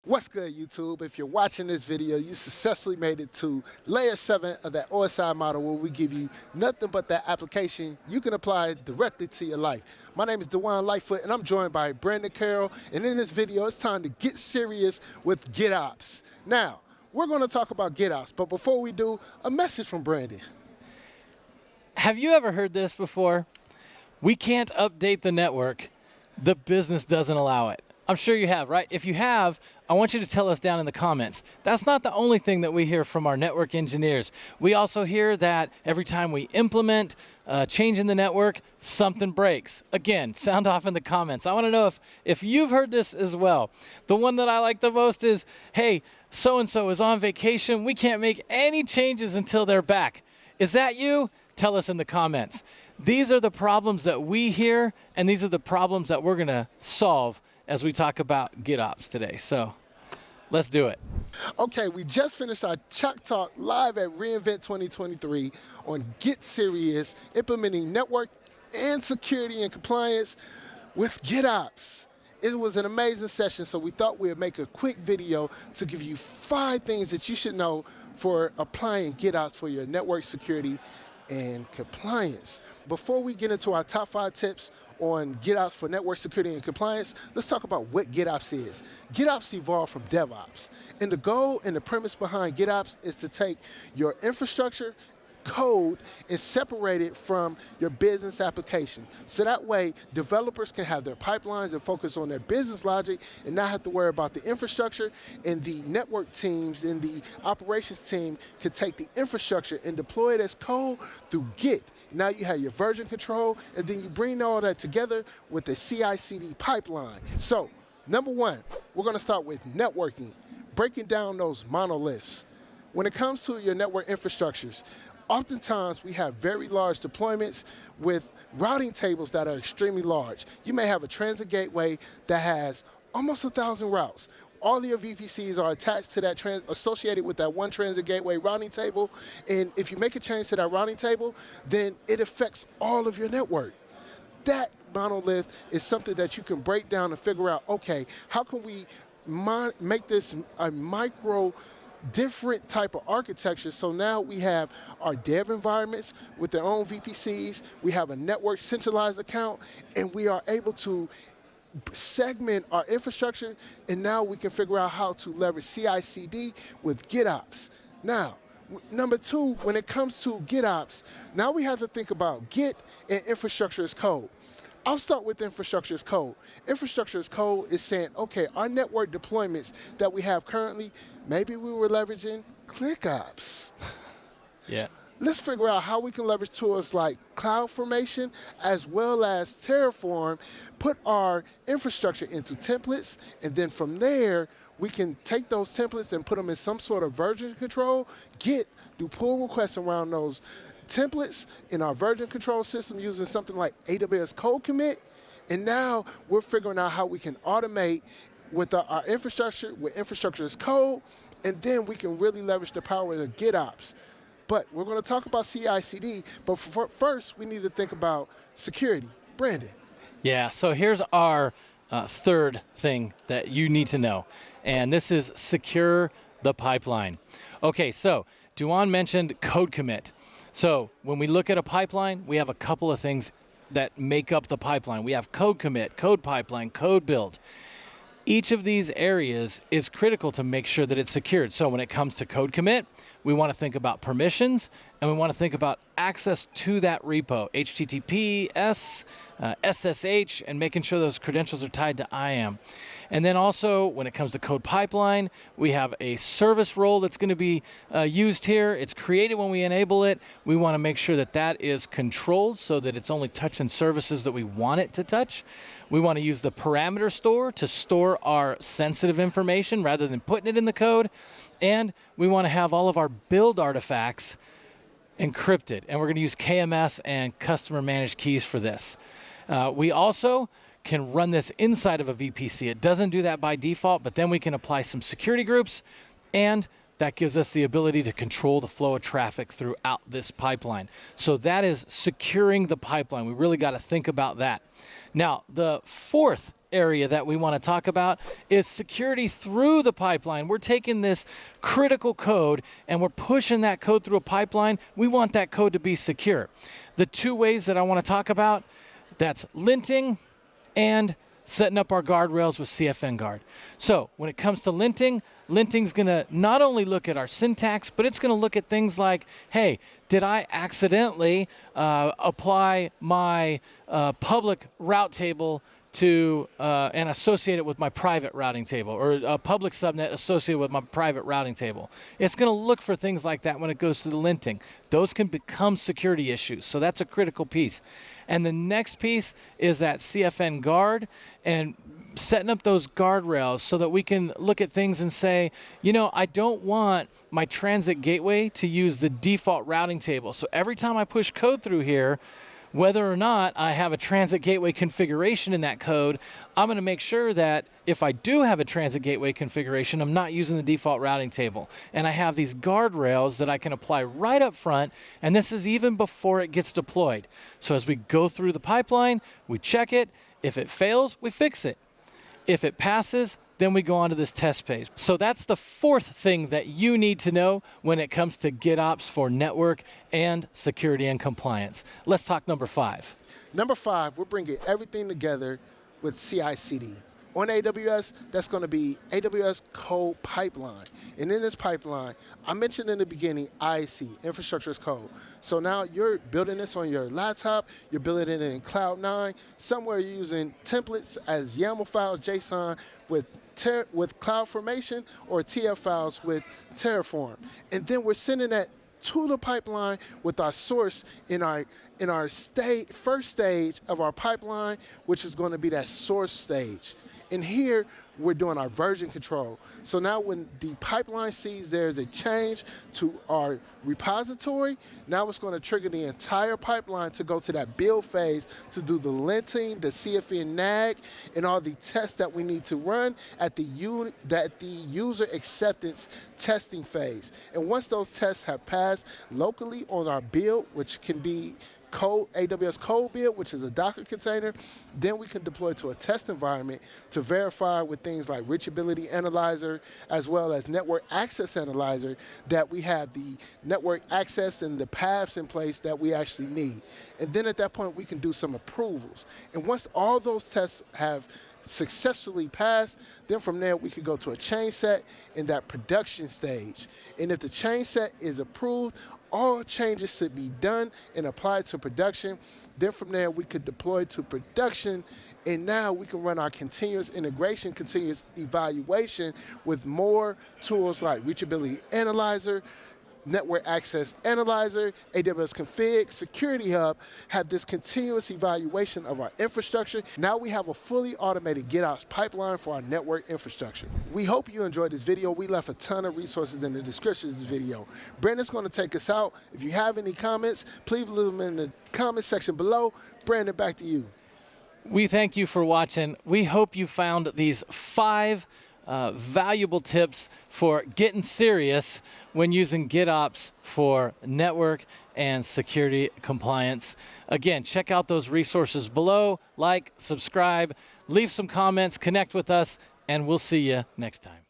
What's good, YouTube? If you're watching this video, you successfully made it to layer 7 of that OSI model where we give you nothing but that application you can apply directly to your life. My name is Lightfoot, and I'm joined by Brandon Carroll. And in this video, it's time to get serious with GitOps. Now, we're going to talk about GitOps, but before we do, a message from Brandon. Have you ever heard this before? We can't update the network. The business doesn't allow it. I'm sure you have, right? If you have, I want you to tell us down in the comments. That's not the only thing that we hear from our network engineers. We also hear that every time we implement a change in the network, something breaks. Again, sound off in the comments. I want to know if you've heard this as well. The one that I like the most is, hey, so-and-so is on vacation. We can't make any changes until they're back. Is that you? Tell us in the comments. These are the problems that we hear, and these are the problems that we're going to solve as we talk about GitOps today. So let's do it. Okay, we just finished our Chalk Talk live at reInvent 2023 on Get Serious, implementing network and security and compliance with GitOps. It was an amazing session, so we thought we would make a quick video to give you 5 things that you should know for applying GitOps for your network security and compliance. Before we get into our top 5 tips on GitOps for network security and compliance, let's talk about what GitOps is. GitOps evolved from DevOps, and the goal and the premise behind GitOps is to take your infrastructure code and separate it from your business application. So that way, developers can have their pipelines and focus on their business logic and not have to worry about the infrastructure, and the network teams and the operations team can take the infrastructure and deploy it as code through Git. Now you have your version control, and then you bring all that together with the CI/CD pipeline. So, number 1, we're going to start with networking, breaking down those monoliths. When it comes to your network infrastructures, oftentimes we have very large deployments with routing tables that are extremely large. You may have a transit gateway that has almost 1,000 routes. All of your VPCs are attached to that, associated with that one transit gateway routing table. And if you make a change to that routing table, then it affects all of your network. That monolith is something that you can break down and figure out, okay, how can we make this a micro different type of architecture? So now we have our dev environments with their own VPCs, we have a network centralized account, and we are able to segment our infrastructure, and now we can figure out how to leverage CI/CD with GitOps. Now, number 2, when it comes to GitOps, now we have to think about Git and infrastructure as code. I'll start with infrastructure as code. Infrastructure as code is saying, okay, our network deployments that we have currently, maybe we were leveraging ClickOps. Yeah. Let's figure out how we can leverage tools like CloudFormation as well as Terraform, put our infrastructure into templates, and then from there, we can take those templates and put them in some sort of version control, do pull requests around those templates in our version control system using something like AWS Code Commit, and now we're figuring out how we can automate with our infrastructure, with infrastructure as code, and then we can really leverage the power of GitOps. But we're going to talk about CI/CD, but first we need to think about security. Brandon. Yeah, so here's our third thing that you need to know, and this is secure the pipeline. Okay, so Duan mentioned code commit. So when we look at a pipeline, we have a couple of things that make up the pipeline. We have code commit, code pipeline, code build. Each of these areas is critical to make sure that it's secured. So when it comes to code commit, we want to think about permissions, and we want to think about access to that repo, HTTPS, SSH, and making sure those credentials are tied to IAM. And then also, when it comes to code pipeline, we have a service role that's going to be used here. It's created when we enable it. We want to make sure that that is controlled so that it's only touching services that we want it to touch. We want to use the parameter store to store our sensitive information rather than putting it in the code. And we want to have all of our build artifacts encrypted. And we're going to use KMS and customer managed keys for this. We also can run this inside of a VPC. It doesn't do that by default, but then we can apply some security groups, and that gives us the ability to control the flow of traffic throughout this pipeline. So that is securing the pipeline. We really got to think about that. Now, the fourth area that we want to talk about is security through the pipeline. We're taking this critical code and we're pushing that code through a pipeline. We want that code to be secure. The two ways that I want to talk about, that's linting and setting up our guardrails with CFN Guard. So when it comes to linting, linting's going to not only look at our syntax, but it's going to look at things like, hey, did I accidentally apply my public route table to and associate it with my private routing table, or a public subnet associated with my private routing table. It's going to look for things like that when it goes to the linting. Those can become security issues, so that's a critical piece. And the next piece is that CFN guard and setting up those guardrails so that we can look at things and say, you know, I don't want my transit gateway to use the default routing table. So every time I push code through here, whether or not I have a transit gateway configuration in that code, I'm going to make sure that if I do have a transit gateway configuration, I'm not using the default routing table. And I have these guardrails that I can apply right up front, and this is even before it gets deployed. So as we go through the pipeline, we check it. If it fails, we fix it. If it passes, then we go on to this test page. So that's the fourth thing that you need to know when it comes to GitOps for network and security and compliance. Let's talk number 5. Number 5, we're bringing everything together with CI/CD. On AWS, that's going to be AWS Code Pipeline. And in this pipeline, I mentioned in the beginning IAC, Infrastructure as Code. So now you're building this on your laptop, you're building it in Cloud9, somewhere you're using templates as YAML files, JSON with CloudFormation, or TF files with Terraform. And then we're sending that to the pipeline with our source in our first stage of our pipeline, which is going to be that source stage. And here, we're doing our version control. So now when the pipeline sees there's a change to our repository, now it's going to trigger the entire pipeline to go to that build phase to do the linting, the CFN NAG, and all the tests that we need to run at the user acceptance testing phase. And once those tests have passed locally on our build, which can be AWS code build, which is a Docker container, then we can deploy to a test environment to verify with things like reachability analyzer, as well as network access analyzer, that we have the network access and the paths in place that we actually need. And then at that point, we can do some approvals. And once all those tests have successfully passed, then from there we could go to a change set in that production stage. And if the change set is approved, all changes should be done and applied to production. Then from there we could deploy to production, and now we can run our continuous integration, continuous evaluation with more tools like reachability analyzer, network access analyzer, AWS config, security hub, have this continuous evaluation of our infrastructure. Now we have a fully automated GitOps pipeline for our network infrastructure. We hope you enjoyed this video. We left a ton of resources in the description of this video. Brandon's going to take us out. If you have any comments, please leave them in the comment section below. Brandon, back to you. We thank you for watching. We hope you found these 5 valuable tips for getting serious when using GitOps for network and security compliance. Again, check out those resources below, like, subscribe, leave some comments, connect with us, and we'll see you next time.